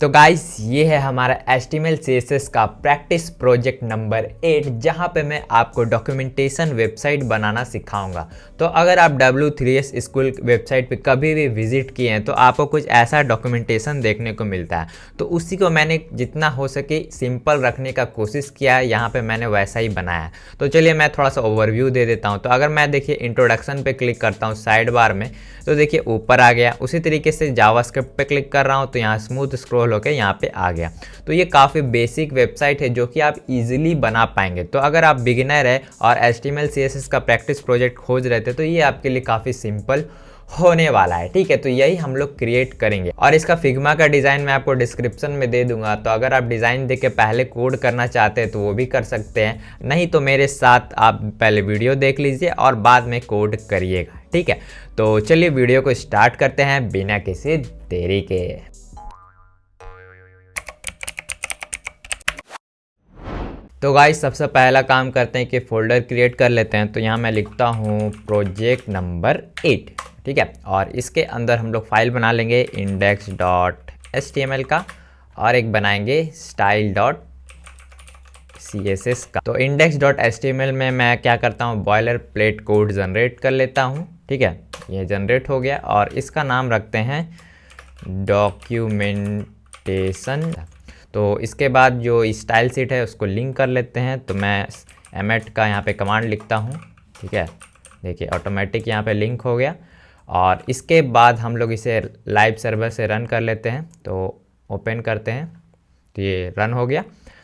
तो गाइस ये है हमारा HTML CSS का प्रैक्टिस प्रोजेक्ट नंबर 8 जहाँ पे मैं आपको डॉक्यूमेंटेशन वेबसाइट बनाना सिखाऊंगा। तो अगर आप W3S स्कूल वेबसाइट पे कभी भी विजिट किए हैं तो आपको कुछ ऐसा डॉक्यूमेंटेशन देखने को मिलता है। तो उसी को मैंने जितना हो सके सिंपल रखने का कोशिश किया है, यहाँ पे मैंने वैसा ही बनाया है। तो चलिए मैं थोड़ा सा ओवरव्यू दे देता हूँ। तो अगर मैं देखिए इंट्रोडक्शन पे क्लिक करता हूँ साइड बार में, तो देखिए ऊपर आ गया। उसी तरीके से जावास्क्रिप्ट पे क्लिक कर रहा हूँ तो यहाँ स्मूथ स्क्रॉल होकर यहाँ पे आ गया। तो ये काफ़ी बेसिक वेबसाइट है जो कि आप इजीली बना पाएंगे। तो अगर आप बिगिनर है और HTML CSS का प्रैक्टिस प्रोजेक्ट खोज रहे थे तो ये आपके लिए काफ़ी सिंपल होने वाला है। ठीक है, तो यही हम लोग क्रिएट करेंगे और इसका फिग्मा का डिज़ाइन मैं आपको डिस्क्रिप्शन में दे दूंगा। तो अगर आप डिज़ाइन देख के पहले कोड करना चाहते हैं तो वो भी कर सकते हैं, नहीं तो मेरे साथ आप पहले वीडियो देख लीजिए और बाद में कोड करिएगा। ठीक है, तो चलिए वीडियो को स्टार्ट करते हैं बिना किसी देरी के। तो गाइस सबसे पहला काम करते हैं कि फ़ोल्डर क्रिएट कर लेते हैं। तो यहाँ मैं लिखता हूँ प्रोजेक्ट नंबर 8। ठीक है, और इसके अंदर हम लोग फाइल बना लेंगे index.html का और एक बनाएंगे style.css का। तो index.html में मैं क्या करता हूँ, बॉयलर प्लेट कोड जनरेट कर लेता हूँ। ठीक है, ये जनरेट हो गया और इसका नाम रखते हैं डॉक्यूमेंटेशन। तो इसके बाद जो स्टाइल शीट है उसको लिंक कर लेते हैं। तो मैं एमेट का यहाँ पे कमांड लिखता हूँ। ठीक है, देखिए ऑटोमेटिक यहाँ पे लिंक हो गया और इसके बाद हम लोग इसे लाइव सर्वर से रन कर लेते हैं। तो ओपन करते हैं तो ये रन हो गया।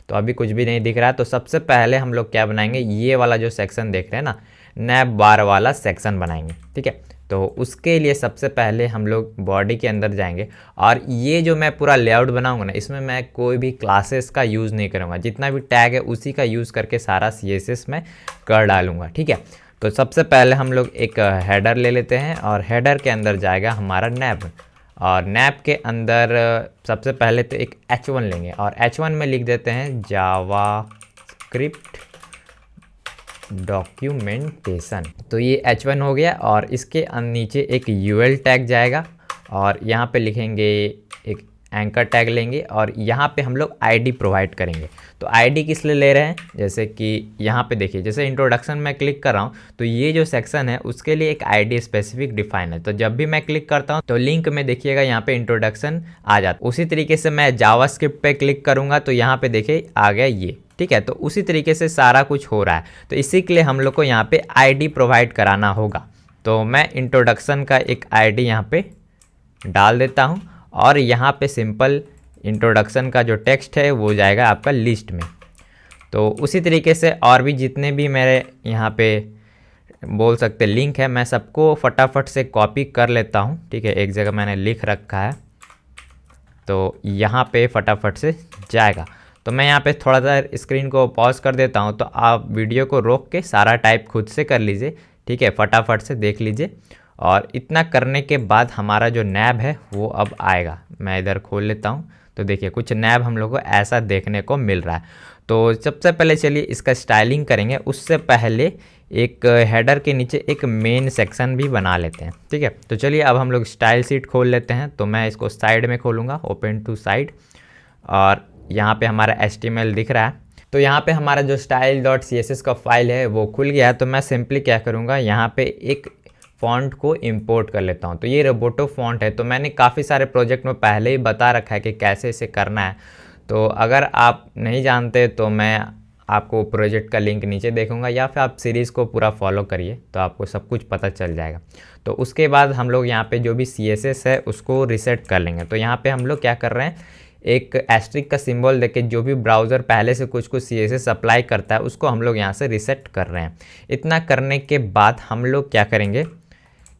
तो अभी कुछ भी नहीं दिख रहा है। तो सबसे पहले हम लोग क्या बनाएंगे, ये वाला जो सेक्शन देख रहे हैं ना, नैप बार वाला सेक्शन बनाएंगे। ठीक है, तो उसके लिए सबसे पहले हम लोग बॉडी के अंदर जाएंगे और ये जो मैं पूरा लेआउट बनाऊंगा ना, इसमें मैं कोई भी क्लासेस का यूज़ नहीं करूँगा। जितना भी टैग है उसी का यूज़ करके सारा CSS में कर डालूंगा। ठीक है, तो सबसे पहले हम लोग एक हेडर ले लेते हैं और हेडर के अंदर जाएगा हमारा नैप और नैप के अंदर सबसे पहले तो एक H1 लेंगे और H1 में लिख देते हैं जावास्क्रिप्ट डॉक्यूमेंटेशन। तो ये H1 हो गया और इसके नीचे एक UL टैग जाएगा और यहाँ पे लिखेंगे एक एंकर टैग लेंगे और यहाँ पे हम लोग ID प्रोवाइड करेंगे। तो ID किस लिए ले रहे हैं, जैसे कि यहाँ पे देखिए, जैसे इंट्रोडक्शन में क्लिक कर रहा हूँ तो ये जो सेक्शन है उसके लिए एक ID स्पेसिफिक डिफाइन है। तो जब भी मैं क्लिक करता हूँ तो लिंक में देखिएगा यहाँ पे इंट्रोडक्शन आ जाता है। उसी तरीके से मैं जावास्क्रिप्ट पे क्लिक करूँगा तो यहाँ पे देखिए आ गया ये। ठीक है, तो उसी तरीके से सारा कुछ हो रहा है। तो इसी के लिए हम लोग को यहाँ पे ID प्रोवाइड कराना होगा। तो मैं इंट्रोडक्शन का एक ID यहाँ पे डाल देता हूँ और यहाँ पे सिंपल इंट्रोडक्शन का जो टेक्स्ट है वो जाएगा आपका लिस्ट में। तो उसी तरीके से और भी जितने भी मेरे यहाँ पे बोल सकते लिंक है, मैं सबको फटाफट से कॉपी कर लेता हूँ। ठीक है, एक जगह मैंने लिख रखा है तो यहाँ पे फटाफट से जाएगा। तो मैं यहाँ पे थोड़ा सा स्क्रीन को पॉज कर देता हूँ, तो आप वीडियो को रोक के सारा टाइप खुद से कर लीजिए। ठीक है, फटाफट से देख लीजिए और इतना करने के बाद हमारा जो नैब है वो अब आएगा। मैं इधर खोल लेता हूँ तो देखिए कुछ नैब हम लोग को ऐसा देखने को मिल रहा है। तो सबसे पहले चलिए इसका स्टाइलिंग करेंगे, उससे पहले एक हेडर के नीचे एक मेन सेक्शन भी बना लेते हैं। ठीक है, तो चलिए अब हम लोग स्टाइल शीट खोल लेते हैं। तो मैं इसको साइड में खोलूँगा, ओपन टू साइड, और यहाँ पे हमारा HTML दिख रहा है। तो यहाँ पे हमारा जो style.css का फाइल है वो खुल गया है। तो मैं सिंपली क्या करूँगा, यहाँ पे एक फ़ॉन्ट को इंपोर्ट कर लेता हूँ। तो ये रोबोटो फ़ॉन्ट है। तो मैंने काफ़ी सारे प्रोजेक्ट में पहले ही बता रखा है कि कैसे इसे करना है। तो अगर आप नहीं जानते तो मैं आपको प्रोजेक्ट का लिंक नीचे देखूंगा या फिर आप सीरीज़ को पूरा फॉलो करिए तो आपको सब कुछ पता चल जाएगा। तो उसके बाद हम लोग यहाँ पे जो भी CSS है उसको रीसेट कर लेंगे। तो यहाँ पे हम लोग क्या कर रहे हैं, एक एस्ट्रिक का सिंबल देके जो भी ब्राउज़र पहले से कुछ CSS अप्लाई करता है उसको हम लोग यहाँ से रीसेट कर रहे हैं। इतना करने के बाद हम लोग क्या करेंगे,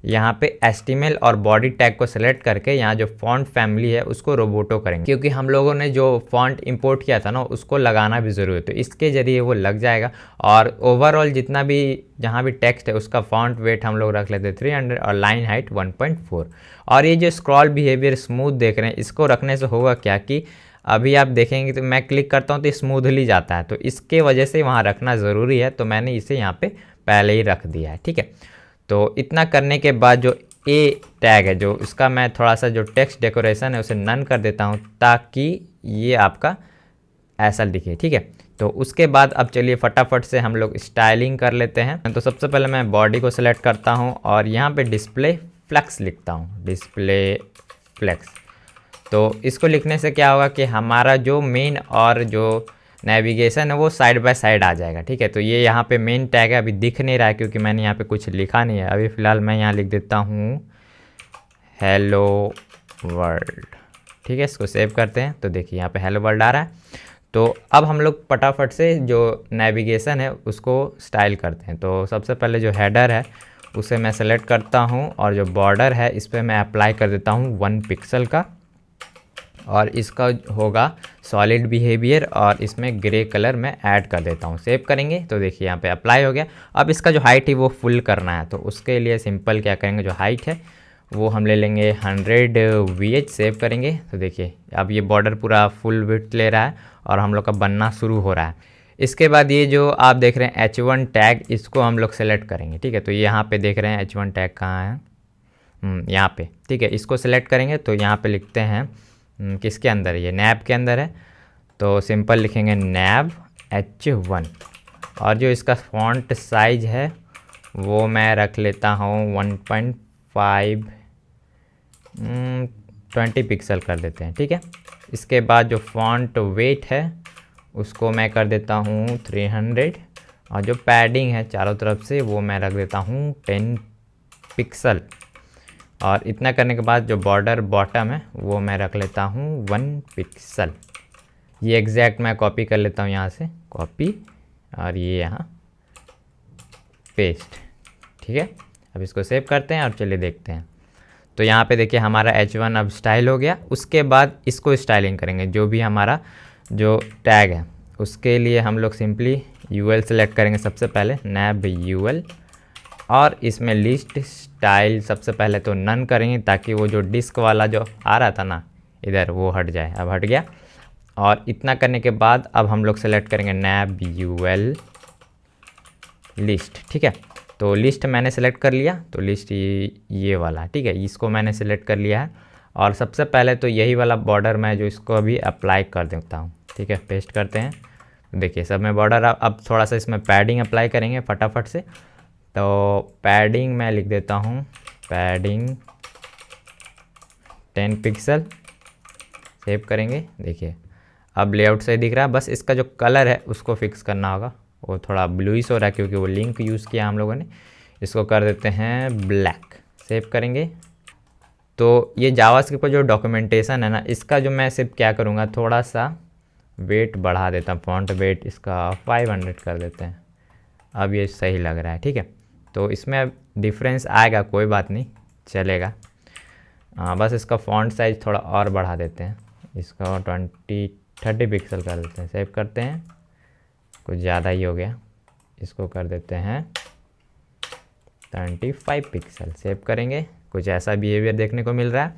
यहाँ पे HTML और बॉडी टैग को सेलेक्ट करके यहाँ जो फॉन्ट फैमिली है उसको रोबोटो करेंगे, क्योंकि हम लोगों ने जो फॉन्ट इंपोर्ट किया था ना उसको लगाना भी ज़रूरी है। तो इसके ज़रिए वो लग जाएगा और ओवरऑल जितना भी जहाँ भी टेक्स्ट है उसका फॉन्ट वेट हम लोग रख लेते हैं 300 और लाइन हाइट 1.4। और ये जो स्क्रॉल बिहेवियर स्मूथ देख रहे हैं, इसको रखने से होगा क्या कि अभी आप देखेंगे तो मैं क्लिक करता हूँ तो स्मूथली जाता है। तो इसके वजह से वहाँ रखना ज़रूरी है। तो मैंने इसे यहाँ पे पहले ही रख दिया है। ठीक है, तो इतना करने के बाद जो ए टैग है जो इसका मैं थोड़ा सा जो टेक्स्ट डेकोरेशन है उसे नन कर देता हूँ ताकि ये आपका ऐसा दिखे, ठीक है। तो उसके बाद अब चलिए फटाफट से हम लोग स्टाइलिंग कर लेते हैं। तो सबसे पहले मैं बॉडी को सिलेक्ट करता हूँ और यहाँ पे डिस्प्ले फ्लेक्स लिखता हूँ, डिस्प्ले फ्लेक्स। तो इसको लिखने से क्या होगा कि हमारा जो मेन और जो नेविगेशन है वो साइड बाय साइड आ जाएगा, ठीक है। तो ये यहाँ पे मेन टैग है, अभी दिख नहीं रहा है क्योंकि मैंने यहाँ पे कुछ लिखा नहीं है। अभी फ़िलहाल मैं यहाँ लिख देता हूँ हेलो वर्ल्ड, ठीक है। इसको सेव करते हैं तो देखिए यहाँ पे हेलो वर्ल्ड आ रहा है। तो अब हम लोग फटाफट से जो नेविगेशन है उसको स्टाइल करते हैं। तो सबसे पहले जो हेडर है उसे मैं सेलेक्ट करता हूँ और जो बॉर्डर है इस पर मैं अप्लाई कर देता हूँ 1 पिक्सल का, और इसका होगा सॉलिड बिहेवियर और इसमें ग्रे कलर मैं ऐड कर देता हूँ। सेव करेंगे तो देखिए यहाँ पे अप्लाई हो गया। अब इसका जो हाइट है वो फुल करना है, तो उसके लिए सिंपल क्या करेंगे, जो हाइट है वो हम ले लेंगे 100 VH। सेव करेंगे तो देखिए अब ये बॉर्डर पूरा फुल विड्थ ले रहा है और हम लोग का बनना शुरू हो रहा है। इसके बाद ये जो आप देख रहे हैं H1 टैग, इसको हम लोग सेलेक्ट करेंगे, ठीक है। तो यहाँ पे देख रहे हैं H1 टैग कहाँ है, यहाँ पे, ठीक है। इसको सेलेक्ट करेंगे तो यहाँ पे लिखते हैं किसके अंदर है, ये नैब के अंदर है। तो सिंपल लिखेंगे नैब H1, और जो इसका फॉन्ट साइज है वो मैं रख लेता हूँ 1.5 20 पिक्सल कर देते हैं, ठीक है। इसके बाद जो फॉन्ट वेट है उसको मैं कर देता हूँ 300, और जो पैडिंग है चारों तरफ से वो मैं रख देता हूँ 10 पिक्सल। और इतना करने के बाद जो बॉर्डर बॉटम है वो मैं रख लेता हूँ 1 पिक्सल। ये एग्जैक्ट मैं कॉपी कर लेता हूँ यहाँ से, कॉपी, और ये यहाँ पेस्ट, ठीक है। अब इसको सेव करते हैं और चलिए देखते हैं। तो यहाँ पे देखिए हमारा H1 अब स्टाइल हो गया। उसके बाद इसको स्टाइलिंग करेंगे, जो भी हमारा जो टैग है उसके लिए हम लोग सिंपली UL सेलेक्ट करेंगे सबसे पहले, नैब UL, और इसमें लिस्ट स्टाइल सबसे पहले तो नन करेंगे ताकि वो जो डिस्क वाला जो आ रहा था ना इधर वो हट जाए। अब हट गया। और इतना करने के बाद अब हम लोग सेलेक्ट करेंगे नैब UL लिस्ट, ठीक है। तो लिस्ट मैंने सेलेक्ट कर लिया, तो लिस्ट ये वाला, ठीक है, इसको मैंने सेलेक्ट कर लिया है। और सबसे पहले तो यही वाला बॉर्डर मैं जो इसको अभी अप्लाई कर देता हूँ, ठीक है। पेस्ट करते हैं, देखिए सब में बॉर्डर। अब थोड़ा सा इसमें पैडिंग अप्लाई करेंगे फटाफट से। तो पैडिंग मैं लिख देता हूँ पैडिंग 10 पिक्सल। सेव करेंगे, देखिए अब लेआउट सही दिख रहा है। बस इसका जो कलर है उसको फिक्स करना होगा, वो थोड़ा ब्लूइश हो रहा है क्योंकि वो लिंक यूज़ किया हम लोगों ने। इसको कर देते हैं ब्लैक। सेव करेंगे। तो ये जावास्क्रिप्ट का जो डॉक्यूमेंटेशन है ना, इसका जो मैं सिर्फ क्या करूँगा, थोड़ा सा वेट बढ़ा देता हूँ, फॉन्ट वेट इसका 500 कर देते हैं। अब ये सही लग रहा है, ठीक है। तो इसमें डिफरेंस आएगा, कोई बात नहीं, चलेगा। बस इसका फॉन्ट साइज़ थोड़ा और बढ़ा देते हैं, इसका 30 पिक्सल कर देते हैं। सेव करते हैं, कुछ ज़्यादा ही हो गया, इसको कर देते हैं 25 पिक्सल। सेव करेंगे, कुछ ऐसा बिहेवियर देखने को मिल रहा है।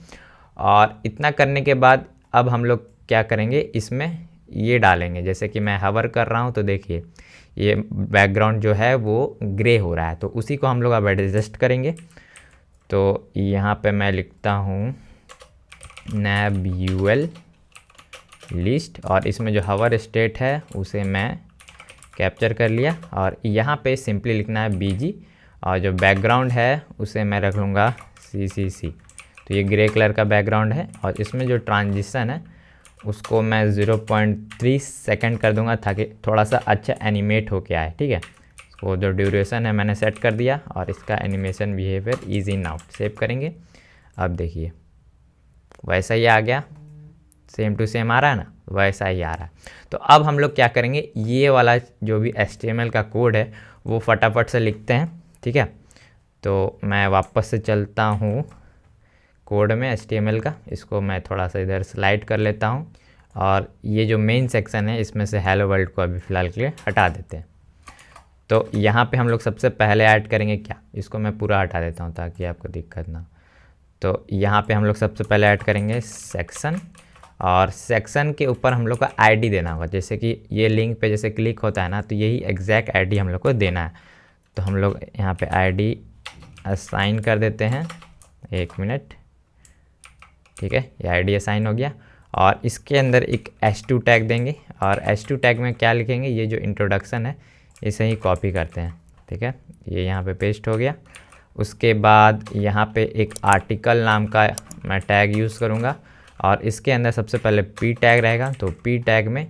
और इतना करने के बाद अब हम लोग क्या करेंगे, इसमें ये डालेंगे। जैसे कि मैं हवर कर रहा हूँ तो देखिए ये बैकग्राउंड जो है वो ग्रे हो रहा है, तो उसी को हम लोग अब एडजस्ट करेंगे। तो यहाँ पे मैं लिखता हूँ नैब UL लिस्ट, और इसमें जो हवर स्टेट है उसे मैं कैप्चर कर लिया। और यहाँ पे सिंपली लिखना है BG, और जो बैकग्राउंड है उसे मैं रख लूँगा CCC। तो ये ग्रे कलर का बैकग्राउंड है, और इसमें जो ट्रांजिशन है उसको मैं 0.3 सेकंड कर दूंगा ताकि थोड़ा सा अच्छा एनिमेट हो के आए, ठीक है। वो जो ड्यूरेशन है मैंने सेट कर दिया, और इसका animation behaviour is in out. Save करेंगे। अब देखिए वैसा ही आ गया, सेम टू सेम आ रहा है ना, वैसा ही आ रहा है। तो अब हम लोग क्या करेंगे, ये वाला जो भी HTML का कोड है वो फटाफट से लिखते हैं, ठीक है। तो मैं वापस से चलता हूँ कोड में HTML का, इसको मैं थोड़ा सा इधर स्लाइड कर लेता हूँ, और ये जो मेन सेक्शन है इसमें से हेलो वर्ल्ड को अभी फ़िलहाल के लिए हटा देते हैं। तो यहाँ पे हम लोग सबसे पहले ऐड करेंगे क्या, इसको मैं पूरा हटा देता हूँ ताकि आपको दिक्कत ना। तो यहाँ पे हम लोग सबसे पहले ऐड करेंगे सेक्शन, और सेक्शन के ऊपर हम लोग का ID देना होगा। जैसे कि ये लिंक पे जैसे क्लिक होता है ना, तो यही एग्जैक्ट ID हम लोग को देना है। तो हम लोग यहाँ पे ID असाइन कर देते हैं, 1 मिनट, ठीक है, ये आईडी असाइन हो गया। और इसके अंदर एक h2 टैग देंगे और h2 टैग में क्या लिखेंगे, ये जो इंट्रोडक्शन है इसे ही कॉपी करते हैं, ठीक है, ये यहाँ पे पेस्ट हो गया। उसके बाद यहाँ पे एक आर्टिकल नाम का मैं टैग यूज़ करूँगा और इसके अंदर सबसे पहले p टैग रहेगा। तो p टैग में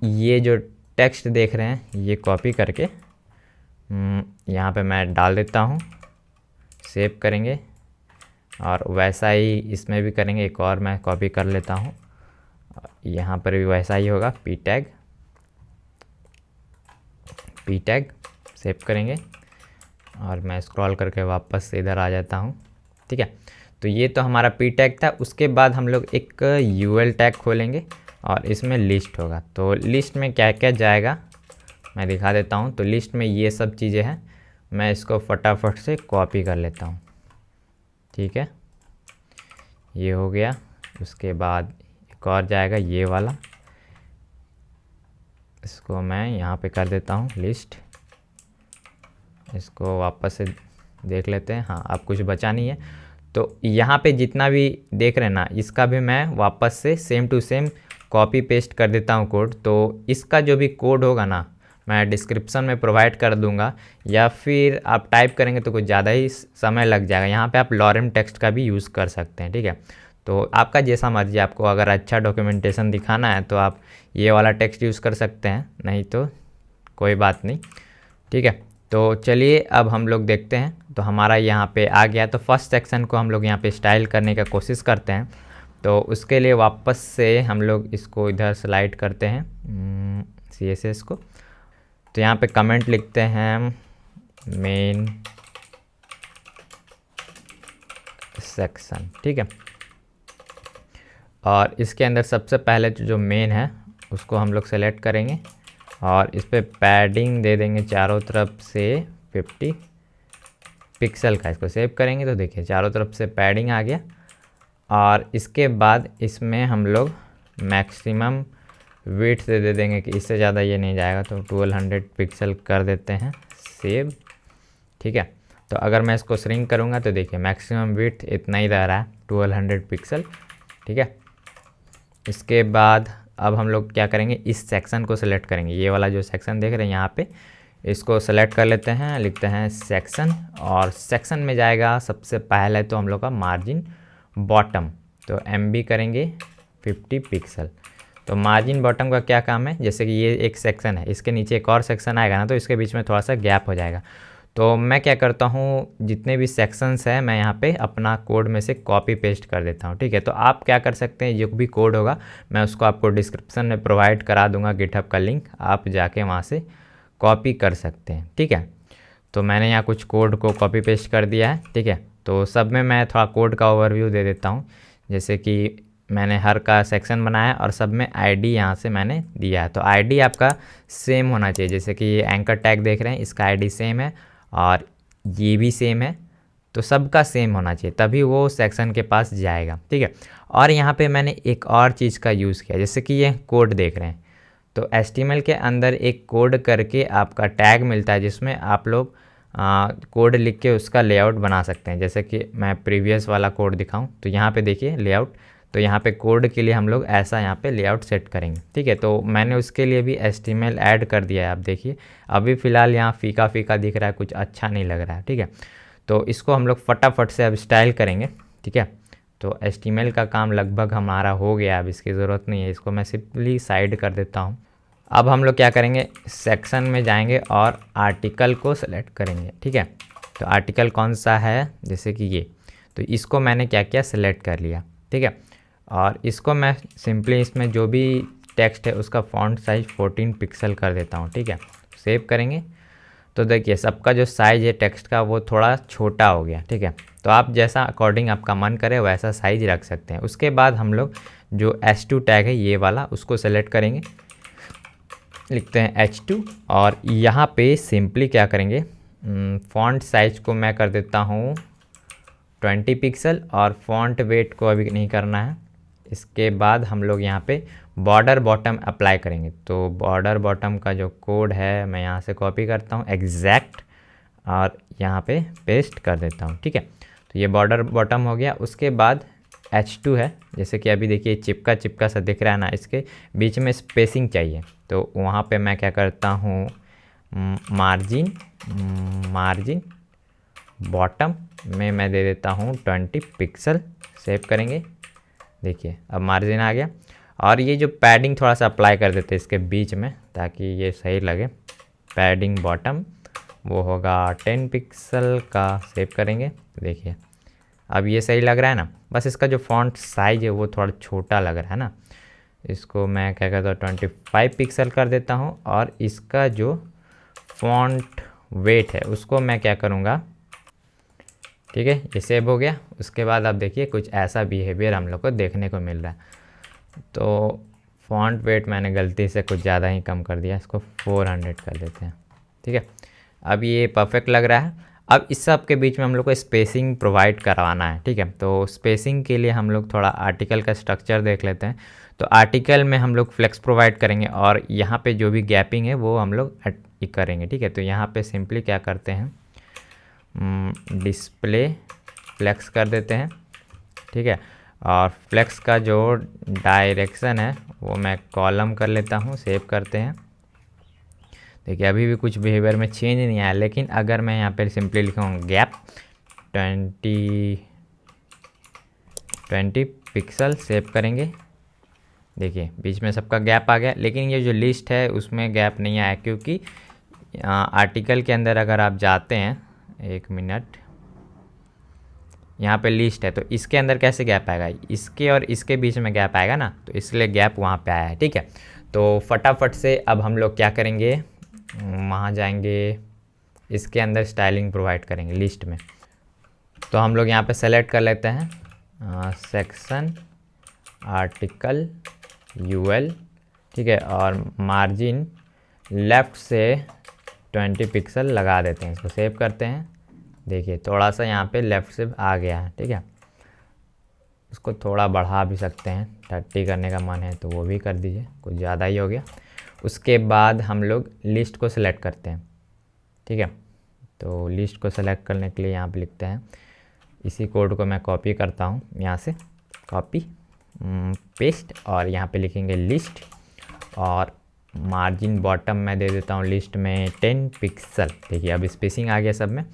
ये जो टेक्स्ट देख रहे हैं ये कॉपी करके यहाँ पे मैं डाल देता हूँ, सेव करेंगे और वैसा ही इसमें भी करेंगे। एक और मैं कॉपी कर लेता हूँ, यहाँ पर भी वैसा ही होगा, p टैग सेव करेंगे और मैं स्क्रॉल करके वापस से इधर आ जाता हूँ, ठीक है। तो ये तो हमारा p टैग था। उसके बाद हम लोग एक ul टैग खोलेंगे और इसमें लिस्ट होगा। तो लिस्ट में क्या क्या जाएगा मैं दिखा देता हूँ। तो लिस्ट में ये सब चीज़ें हैं, मैं इसको फटाफट से कॉपी कर लेता हूँ, ठीक है, ये हो गया। उसके बाद एक और जाएगा ये वाला, इसको मैं यहाँ पे कर देता हूँ लिस्ट। इसको वापस से देख लेते हैं, हाँ अब कुछ बचा नहीं है। तो यहाँ पे जितना भी देख रहे हैं ना, इसका भी मैं वापस से same to same copy paste कर देता हूँ कोड। तो इसका जो भी कोड होगा ना मैं डिस्क्रिप्शन में प्रोवाइड कर दूंगा, या फिर आप टाइप करेंगे तो कुछ ज़्यादा ही समय लग जाएगा। यहाँ पे आप लॉरेम टेक्स्ट का भी यूज़ कर सकते हैं, ठीक है। तो आपका जैसा मर्जी, आपको अगर अच्छा डॉक्यूमेंटेशन दिखाना है तो आप ये वाला टेक्स्ट यूज़ कर सकते हैं, नहीं तो कोई बात नहीं, ठीक है। तो चलिए अब हम लोग देखते हैं। तो हमारा यहाँ पे आ गया। तो फर्स्ट सेक्शन को हम लोग यहाँ पे स्टाइल करने का कोशिश करते हैं। तो उसके लिए वापस से हम लोग इसको इधर स्लाइड करते हैं CSS को। तो यहाँ पे कमेंट लिखते हैं मेन सेक्शन, ठीक है। और इसके अंदर सबसे पहले जो मेन है उसको हम लोग सेलेक्ट करेंगे और इस पर पैडिंग दे देंगे चारों तरफ से 50 पिक्सल का। इसको सेव करेंगे तो देखिए चारों तरफ से पैडिंग आ गया। और इसके बाद इसमें हम लोग मैक्सिमम विड्थ दे देंगे कि इससे ज़्यादा ये नहीं जाएगा, तो 1200 पिक्सल कर देते हैं, सेव, ठीक है। तो अगर मैं इसको श्रिंक करूँगा तो देखिए मैक्सिमम विड्थ इतना ही रह रहा है, 1200 पिक्सल, ठीक है। इसके बाद अब हम लोग क्या करेंगे, इस सेक्शन को सेलेक्ट करेंगे। ये वाला जो सेक्शन देख रहे हैं यहाँ पे, इसको सेलेक्ट कर लेते हैं, लिखते हैं सेक्शन और सेक्शन में जाएगा सबसे पहले तो हम लोग का मार्जिन बॉटम। तो MB करेंगे 50 पिक्सल। तो मार्जिन बॉटम का क्या काम है, जैसे कि ये एक सेक्शन है, इसके नीचे एक और सेक्शन आएगा ना, तो इसके बीच में थोड़ा सा गैप हो जाएगा। तो मैं क्या करता हूँ, जितने भी सेक्शंस हैं मैं यहाँ पे अपना कोड में से कॉपी पेस्ट कर देता हूँ, ठीक है। तो आप क्या कर सकते हैं, जो भी कोड होगा मैं उसको आपको डिस्क्रिप्शन में प्रोवाइड करा दूँगा, गिटहब का लिंक, आप जाके वहाँ से कॉपी कर सकते हैं, ठीक है। तो मैंने यहाँ कुछ कोड को कॉपी पेस्ट कर दिया है, ठीक है। तो सब में मैं थोड़ा कोड का ओवरव्यू दे देता हूँ। जैसे कि मैंने हर का सेक्शन बनाया और सब में आईडी यहाँ से मैंने दिया है। तो आईडी आपका सेम होना चाहिए। जैसे कि ये एंकर टैग देख रहे हैं, इसका आईडी सेम है और ये भी सेम है, तो सबका सेम होना चाहिए, तभी वो सेक्शन के पास जाएगा, ठीक है। और यहाँ पे मैंने एक और चीज़ का यूज़ किया, जैसे कि ये कोड देख रहे हैं, तो HTML के अंदर एक कोड करके आपका टैग मिलता है, जिसमें आप लोग कोड लिख के उसका लेआउट बना सकते हैं। जैसे कि मैं प्रीवियस वाला कोड दिखाऊं तो यहाँ पे देखिए लेआउट, तो यहाँ पे कोड के लिए हम लोग ऐसा यहाँ पे लेआउट सेट करेंगे, ठीक है। तो मैंने उसके लिए भी HTML ऐड कर दिया है। आप देखिए अभी फ़िलहाल यहाँ फीका फीका दिख रहा है, कुछ अच्छा नहीं लग रहा है, ठीक है। तो इसको हम लोग फटाफट से अब स्टाइल करेंगे, ठीक है। तो HTML का काम लगभग हमारा हो गया, अब इसकी ज़रूरत नहीं है, इसको मैं सिंपली साइड कर देता हूँ। अब हम लोग क्या करेंगे, सेक्शन में जाएंगे और आर्टिकल को सेलेक्ट करेंगे, ठीक है। तो आर्टिकल कौन सा है, जैसे कि ये, तो इसको मैंने क्या किया, सेलेक्ट कर लिया, ठीक है। और इसको मैं सिंपली इसमें जो भी टेक्स्ट है उसका फॉन्ट साइज 14 पिक्सल कर देता हूँ, ठीक है। सेव करेंगे तो देखिए सबका जो साइज़ है टेक्स्ट का वो थोड़ा छोटा हो गया, ठीक है। तो आप जैसा अकॉर्डिंग आपका मन करे वैसा साइज़ रख सकते हैं। उसके बाद हम लोग जो H2 टैग है ये वाला, उसको सेलेक्ट करेंगे, लिखते हैं H2 और यहाँ पे सिंपली क्या करेंगे, फॉन्ट साइज को मैं कर देता हूँ 20 पिक्सल और फॉन्ट वेट को अभी नहीं करना है। इसके बाद हम लोग यहाँ पे बॉर्डर बॉटम अप्लाई करेंगे। तो बॉर्डर बॉटम का जो कोड है मैं यहाँ से कॉपी करता हूँ एग्जैक्ट और यहाँ पे पेस्ट कर देता हूँ, ठीक है। तो ये बॉर्डर बॉटम हो गया। उसके बाद H2 है, जैसे कि अभी देखिए चिपका चिपका सा दिख रहा है ना, इसके बीच में स्पेसिंग चाहिए। तो वहाँ पे मैं क्या करता हूँ, मार्जिन बॉटम में मैं दे देता हूँ 20 पिक्सल, सेव करेंगे। देखिए अब मार्जिन आ गया। और ये जो पैडिंग थोड़ा सा अप्लाई कर देते हैं इसके बीच में ताकि ये सही लगे। पैडिंग बॉटम वो होगा 10 पिक्सल का, सेव करेंगे। देखिए अब ये सही लग रहा है ना। बस इसका जो फॉन्ट साइज़ है वो थोड़ा छोटा लग रहा है ना, इसको मैं क्या करता हूँ 25 पिक्सल कर देता हूँ। और इसका जो फॉन्ट वेट है उसको मैं क्या करूँगा, ठीक है, ये सेव हो गया। उसके बाद आप देखिए कुछ ऐसा बिहेवियर हम लोग को देखने को मिल रहा है। तो फॉन्ट वेट मैंने गलती से कुछ ज़्यादा ही कम कर दिया, इसको 400 कर देते हैं, ठीक है। अब ये परफेक्ट लग रहा है। अब इस सब के बीच में हम लोग को स्पेसिंग प्रोवाइड करवाना है, ठीक है। तो स्पेसिंग के लिए हम लोग थोड़ा आर्टिकल का स्ट्रक्चर देख लेते हैं। तो आर्टिकल में हम लोग फ्लेक्स प्रोवाइड करेंगे और यहाँ पे जो भी गैपिंग है वो हम लोग करेंगे, ठीक है। तो यहाँ पे सिंपली क्या करते हैं, डिस्प्ले फ्लेक्स कर देते हैं, ठीक है। और फ्लेक्स का जो डायरेक्शन है वो मैं कॉलम कर लेता हूँ, सेव करते हैं। देखिए अभी भी कुछ बिहेवियर में चेंज नहीं आया, लेकिन अगर मैं यहाँ पे सिंपली लिखूँ गैप 20 पिक्सल, सेव करेंगे। देखिए बीच में सबका गैप आ गया, लेकिन ये जो लिस्ट है उसमें गैप नहीं आया क्योंकि आर्टिकल के अंदर अगर आप जाते हैं, एक मिनट, यहाँ पे लिस्ट है तो इसके अंदर कैसे गैप आएगा, इसके और इसके बीच में गैप आएगा ना, तो इसलिए गैप वहाँ पे आया है, ठीक है। तो फटाफट से अब हम लोग क्या करेंगे, वहाँ जाएंगे, इसके अंदर स्टाइलिंग प्रोवाइड करेंगे लिस्ट में। तो हम लोग यहाँ पे सेलेक्ट कर लेते हैं सेक्शन आर्टिकल UL, ठीक है। और मार्जिन लेफ़्ट से 20 पिक्सल लगा देते हैं, इसको सेव करते हैं। देखिए थोड़ा सा यहाँ पे लेफ़्ट से आ गया है, ठीक है। उसको थोड़ा बढ़ा भी सकते हैं, 30 करने का मन है तो वो भी कर दीजिए, कुछ ज़्यादा ही हो गया। उसके बाद हम लोग लिस्ट को सिलेक्ट करते हैं, ठीक है। तो लिस्ट को सेलेक्ट करने के लिए यहाँ पे लिखते हैं, इसी कोड को मैं कॉपी करता हूँ, यहाँ से कॉपी पेस्ट, और यहाँ पे लिखेंगे लिस्ट, और मार्जिन बॉटम मैं दे देता हूँ लिस्ट में 10 पिक्सल। देखिए अब स्पेसिंग आ गया सब में।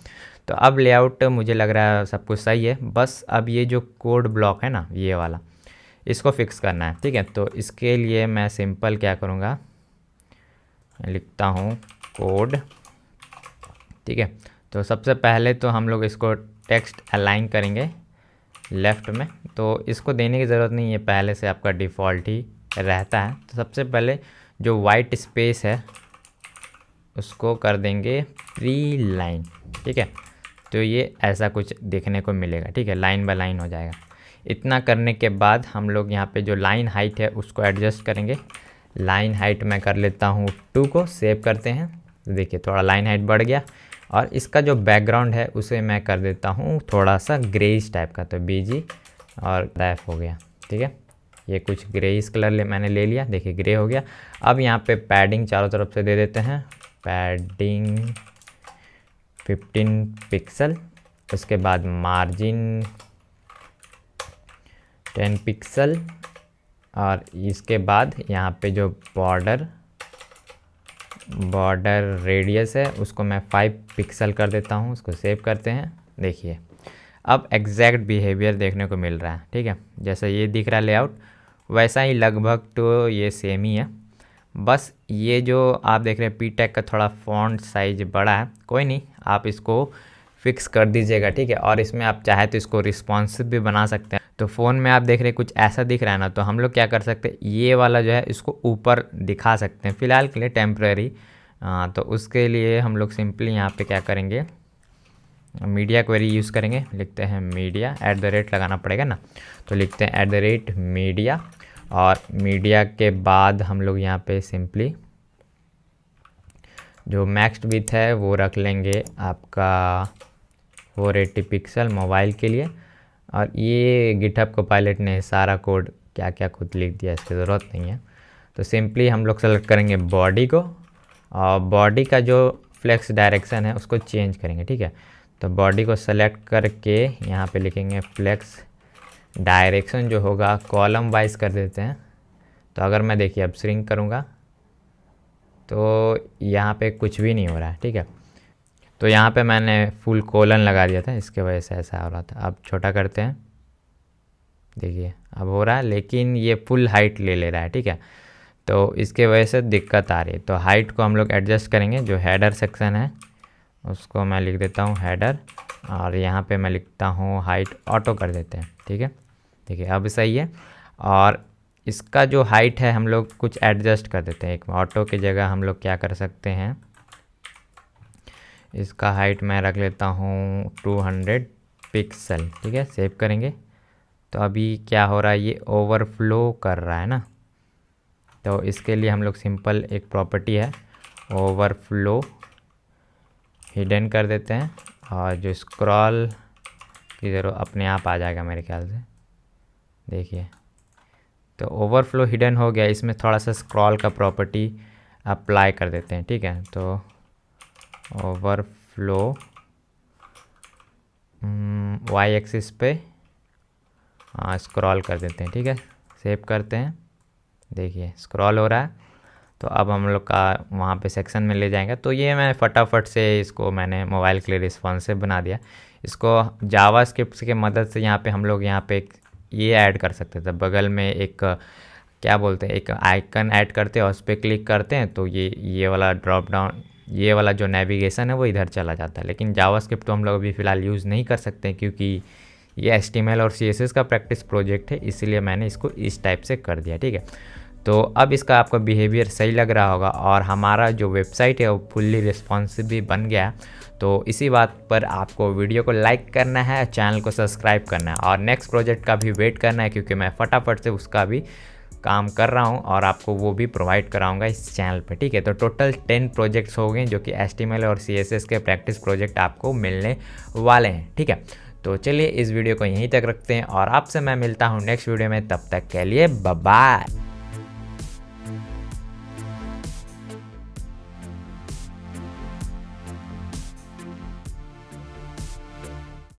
तो अब लेआउट मुझे लग रहा है सब कुछ सही है। बस अब ये जो कोड ब्लॉक है ना, ये वाला, इसको फिक्स करना है, ठीक है। तो इसके लिए मैं सिंपल क्या करूँगा, लिखता हूँ कोड, ठीक है। तो सबसे पहले तो हम लोग इसको टेक्स्ट अलाइन करेंगे लेफ़्ट में, तो इसको देने की ज़रूरत नहीं है, पहले से आपका डिफ़ॉल्ट ही रहता है। तो सबसे पहले जो वाइट स्पेस है उसको कर देंगे प्री लाइन, ठीक है। तो ये ऐसा कुछ देखने को मिलेगा, ठीक है, लाइन बाय लाइन हो जाएगा। इतना करने के बाद हम लोग यहाँ पे जो लाइन हाइट है उसको एडजस्ट करेंगे। लाइन हाइट मैं कर लेता हूँ 2 को, सेव करते हैं। तो देखिए थोड़ा लाइन हाइट बढ़ गया। और इसका जो बैकग्राउंड है उसे मैं कर देता हूँ थोड़ा सा ग्रेइश टाइप का, तो BG और रैफ हो गया, ठीक है। ये कुछ ग्रेइश कलर मैंने ले लिया, देखिए ग्रे हो गया। अब यहाँ पे पैडिंग चारों तरफ से दे देते हैं, पैडिंग 15 पिक्सल। उसके बाद मार्जिन 10 पिक्सल, और इसके बाद यहाँ पे जो बॉर्डर रेडियस है उसको मैं 5 पिक्सल कर देता हूँ, उसको सेव करते हैं। देखिए अब एग्जैक्ट बिहेवियर देखने को मिल रहा है, ठीक है। जैसा ये दिख रहा है लेआउट, वैसा ही लगभग तो ये सेम ही है। बस ये जो आप देख रहे हैं पी टैग का थोड़ा फॉन्ट साइज बड़ा है, कोई नहीं, आप इसको फिक्स कर दीजिएगा, ठीक है। और इसमें आप चाहे तो इसको रिस्पॉन्सिव भी बना सकते हैं। तो फ़ोन में आप देख रहे हैं कुछ ऐसा दिख रहा है ना, तो हम लोग क्या कर सकते हैं, ये वाला जो है इसको ऊपर दिखा सकते हैं फ़िलहाल के लिए, टेम्प्रेरी। तो उसके लिए हम लोग सिंपली यहाँ पे क्या करेंगे, मीडिया क्वेरी यूज़ करेंगे। लिखते हैं मीडिया @ लगाना पड़ेगा ना, तो लिखते हैं @मीडिया, और मीडिया के बाद हम लोग यहाँ पे सिंपली जो मैक्स विड्थ है वो रख लेंगे आपका 480 पिक्सल मोबाइल के लिए। और ये गिटहब कोपायलट ने सारा कोड क्या क्या खुद लिख दिया, इसकी ज़रूरत नहीं है। तो सिंपली हम लोग सेलेक्ट करेंगे बॉडी को, और बॉडी का जो फ्लेक्स डायरेक्शन है उसको चेंज करेंगे, ठीक है। तो बॉडी को सेलेक्ट करके यहाँ पे लिखेंगे फ्लेक्स डायरेक्शन जो होगा कॉलम वाइज कर देते हैं। तो अगर मैं देखिए अब श्रिंक करूँगा तो यहाँ पे कुछ भी नहीं हो रहा है, ठीक है। तो यहाँ पे मैंने फुल कोलन लगा दिया था, इसके वजह से ऐसा हो रहा था। अब छोटा करते हैं, देखिए अब हो रहा है, लेकिन ये फुल हाइट ले रहा है, ठीक है। तो इसके वजह से दिक्कत आ रही है। तो हाइट को हम लोग एडजस्ट करेंगे। जो हेडर सेक्शन है उसको मैं लिख देता हूँ हेडर, और यहाँ पे मैं लिखता हूँ हाइट ऑटो कर देते हैं, ठीक है। देखिए अब सही है। और इसका जो हाइट है हम लोग कुछ एडजस्ट कर देते हैं। एक ऑटो की जगह हम लोग क्या कर सकते हैं, इसका हाइट मैं रख लेता हूँ 200 पिक्सल, ठीक है। सेव करेंगे। तो अभी क्या हो रहा है, ये ओवरफ्लो कर रहा है ना। तो इसके लिए हम लोग सिंपल एक प्रॉपर्टी है ओवरफ्लो हिडन कर देते हैं, और जो स्क्रॉल की ज़रूरत अपने आप आ जाएगा मेरे ख्याल से। देखिए तो ओवरफ्लो हिडन हो गया। इसमें थोड़ा सा स्क्रॉल का प्रॉपर्टी अप्लाई कर देते हैं, ठीक है। तो ओवरफ्लो वाई एक्सिस पे स्क्रॉल कर देते हैं, ठीक है। सेव करते हैं। देखिए स्क्रॉल हो रहा है। तो अब हम लोग का वहाँ पे सेक्शन में ले जाएंगे। तो ये मैं फटाफट से इसको मैंने मोबाइल के लिए रिस्पॉन्सिव बना दिया। इसको जावास्क्रिप्ट की मदद से यहाँ पे हम लोग यहाँ पे ये ऐड कर सकते थे। बगल में एक क्या बोलते हैं, एक आइकन ऐड करते हैं और उस पर क्लिक करते हैं तो ये वाला ड्रॉप डाउन, ये वाला जो नेविगेशन है वो इधर चला जाता है। लेकिन जावास्क्रिप्ट तो हम लोग अभी फ़िलहाल यूज़ नहीं कर सकते क्योंकि ये HTML और CSS का प्रैक्टिस प्रोजेक्ट है, इसलिए मैंने इसको इस टाइप से कर दिया, ठीक है। तो अब इसका आपका बिहेवियर सही लग रहा होगा और हमारा जो वेबसाइट है वो फुल्ली रिस्पॉन्सिव भी बन गया। तो इसी बात पर आपको वीडियो को लाइक करना है, चैनल को सब्सक्राइब करना है और नेक्स्ट प्रोजेक्ट का भी वेट करना है, क्योंकि मैं फटाफट से उसका भी काम कर रहा हूं और आपको वो भी प्रोवाइड कराऊंगा इस चैनल पे, ठीक है। तो टोटल 10 प्रोजेक्ट्स हो गए जो कि HTML और CSS के प्रैक्टिस प्रोजेक्ट आपको मिलने वाले हैं, ठीक है। तो चलिए इस वीडियो को यहीं तक रखते हैं और आपसे मैं मिलता हूँ नेक्स्ट वीडियो में। तब तक के लिए बाय बाय।